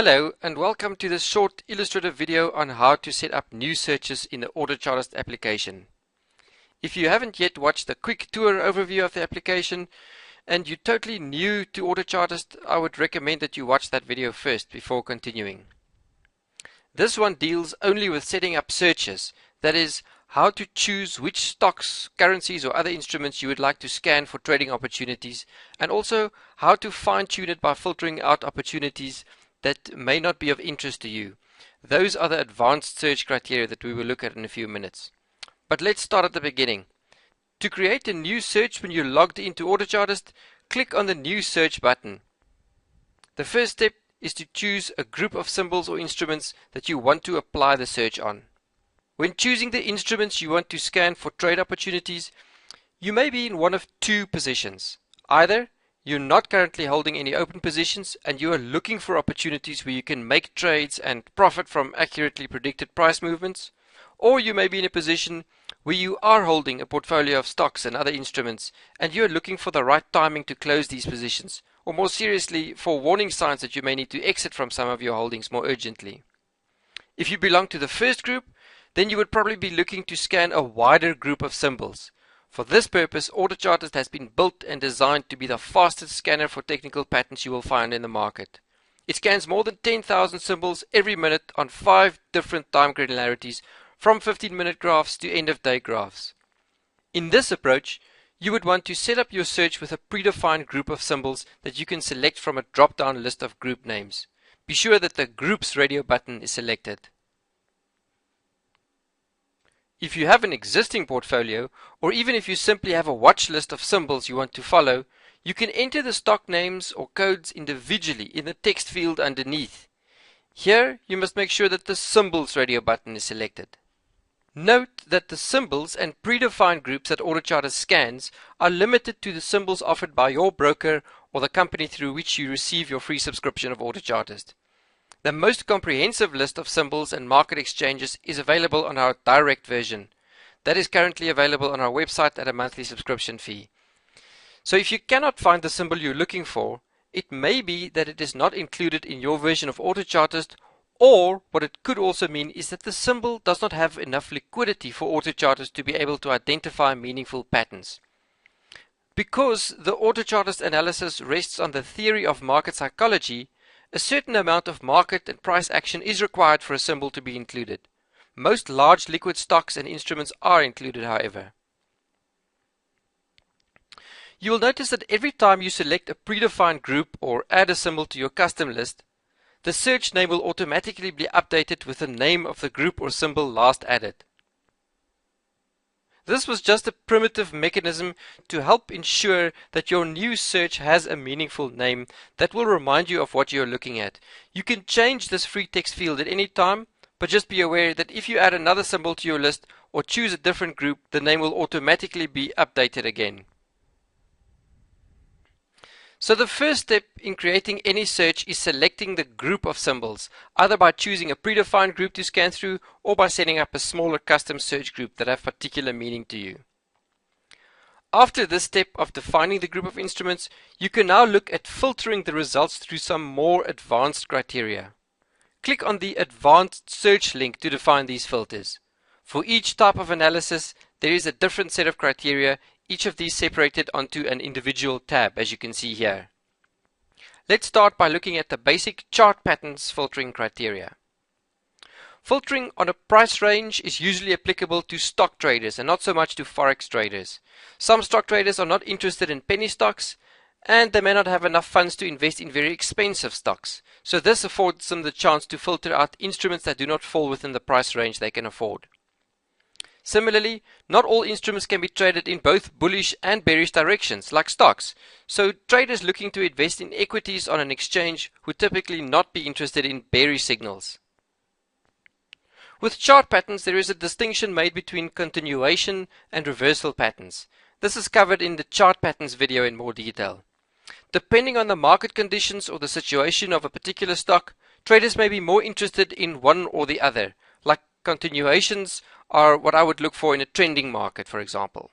Hello and welcome to this short illustrative video on how to set up new searches in the Autochartist application. If you haven't yet watched the quick tour overview of the application and you're totally new to Autochartist, I would recommend that you watch that video first before continuing. This one deals only with setting up searches, that is, how to choose which stocks, currencies or other instruments you would like to scan for trading opportunities, and also how to fine-tune it by filtering out opportunities that may not be of interest to you. Those are the advanced search criteria that we will look at in a few minutes. But let's start at the beginning. To create a new search when you're logged into Autochartist, click on the New Search button. The first step is to choose a group of symbols or instruments that you want to apply the search on. When choosing the instruments you want to scan for trade opportunities, you may be in one of two positions. Either you're not currently holding any open positions and you are looking for opportunities where you can make trades and profit from accurately predicted price movements, or you may be in a position where you are holding a portfolio of stocks and other instruments and you are looking for the right timing to close these positions, or more seriously, for warning signs that you may need to exit from some of your holdings more urgently. If you belong to the first group, then you would probably be looking to scan a wider group of symbols. For this purpose, Autochartist has been built and designed to be the fastest scanner for technical patterns you will find in the market. It scans more than 10,000 symbols every minute on 5 different time granularities, from 15-minute graphs to end-of-day graphs. In this approach, you would want to set up your search with a predefined group of symbols that you can select from a drop-down list of group names. Be sure that the Groups radio button is selected. If you have an existing portfolio, or even if you simply have a watch list of symbols you want to follow, you can enter the stock names or codes individually in the text field underneath. Here, you must make sure that the Symbols radio button is selected. Note that the symbols and predefined groups that Autochartist scans are limited to the symbols offered by your broker or the company through which you receive your free subscription of Autochartist. The most comprehensive list of symbols and market exchanges is available on our direct version. That is currently available on our website at a monthly subscription fee. So if you cannot find the symbol you're looking for, it may be that it is not included in your version of Autochartist, or what it could also mean is that the symbol does not have enough liquidity for Autochartist to be able to identify meaningful patterns. Because the Autochartist analysis rests on the theory of market psychology, a certain amount of market and price action is required for a symbol to be included. Most large liquid stocks and instruments are included, however. You will notice that every time you select a predefined group or add a symbol to your custom list, the search name will automatically be updated with the name of the group or symbol last added. This was just a primitive mechanism to help ensure that your new search has a meaningful name that will remind you of what you're looking at. You can change this free text field at any time, but just be aware that if you add another symbol to your list or choose a different group, the name will automatically be updated again. So the first step in creating any search is selecting the group of symbols, either by choosing a predefined group to scan through or by setting up a smaller custom search group that have particular meaning to you. After this step of defining the group of instruments, you can now look at filtering the results through some more advanced criteria. Click on the Advanced Search link to define these filters. For each type of analysis, there is a different set of criteria, each of these separated onto an individual tab, as you can see here. Let's start by looking at the basic chart patterns filtering criteria. Filtering on a price range is usually applicable to stock traders and not so much to forex traders. Some stock traders are not interested in penny stocks and they may not have enough funds to invest in very expensive stocks. So this affords them the chance to filter out instruments that do not fall within the price range they can afford. Similarly, not all instruments can be traded in both bullish and bearish directions, like stocks. So traders looking to invest in equities on an exchange would typically not be interested in bearish signals. With chart patterns, there is a distinction made between continuation and reversal patterns. This is covered in the chart patterns video in more detail. Depending on the market conditions or the situation of a particular stock, traders may be more interested in one or the other, like continuations are what I would look for in a trending market, for example.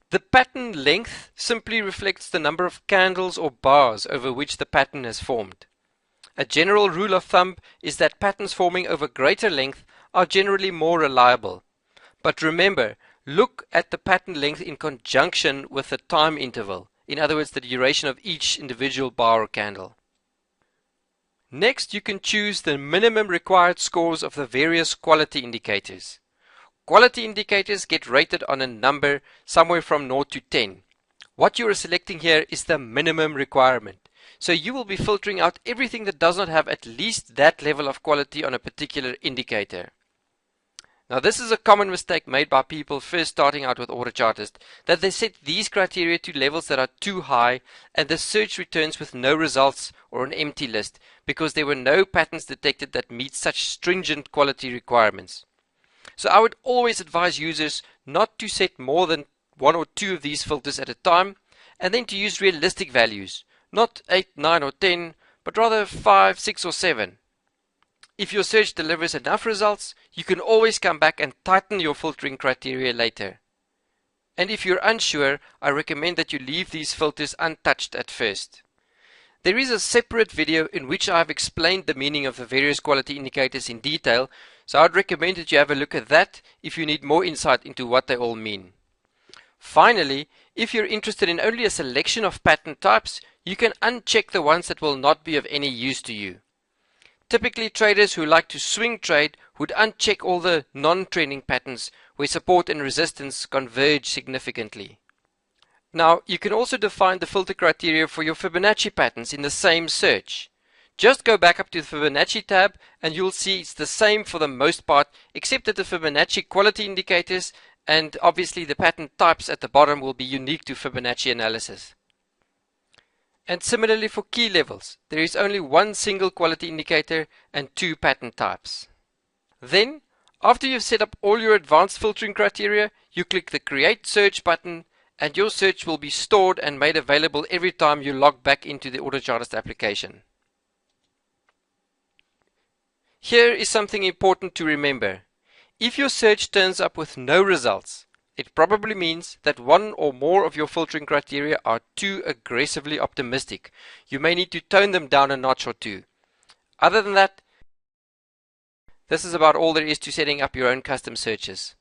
The pattern length simply reflects the number of candles or bars over which the pattern has formed. A general rule of thumb is that patterns forming over greater length are generally more reliable. But remember, look at the pattern length in conjunction with the time interval, in other words the duration of each individual bar or candle. Next, you can choose the minimum required scores of the various quality indicators. Quality indicators get rated on a number somewhere from 0 to 10. What you are selecting here is the minimum requirement. So you will be filtering out everything that does not have at least that level of quality on a particular indicator. Now this is a common mistake made by people first starting out with Autochartist, that they set these criteria to levels that are too high and the search returns with no results or an empty list because there were no patterns detected that meet such stringent quality requirements. So I would always advise users not to set more than 1 or 2 of these filters at a time, and then to use realistic values, not 8, 9 or 10, but rather 5, 6 or 7. If your search delivers enough results, you can always come back and tighten your filtering criteria later. And if you're unsure, I recommend that you leave these filters untouched at first. There is a separate video in which I have explained the meaning of the various quality indicators in detail, so I'd recommend that you have a look at that if you need more insight into what they all mean. Finally, if you're interested in only a selection of pattern types, you can uncheck the ones that will not be of any use to you. Typically, traders who like to swing trade would uncheck all the non-trending patterns where support and resistance converge significantly. Now, you can also define the filter criteria for your Fibonacci patterns in the same search. Just go back up to the Fibonacci tab and you'll see it's the same for the most part, except that the Fibonacci quality indicators and obviously the pattern types at the bottom will be unique to Fibonacci analysis. And similarly for key levels, there is only one single quality indicator and 2 pattern types. Then, after you've set up all your advanced filtering criteria, you click the Create Search button and your search will be stored and made available every time you log back into the Autochartist application. Here is something important to remember. If your search turns up with no results, it probably means that one or more of your filtering criteria are too aggressively optimistic. You may need to tone them down a notch or two. Other than that, this is about all there is to setting up your own custom searches.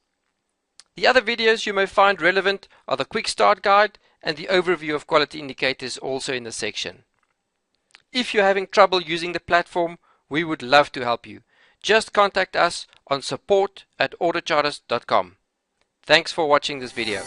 The other videos you may find relevant are the Quick Start Guide and the overview of quality indicators also in the section. If you're having trouble using the platform, we would love to help you. Just contact us on support@autochartist.com. Thanks for watching this video.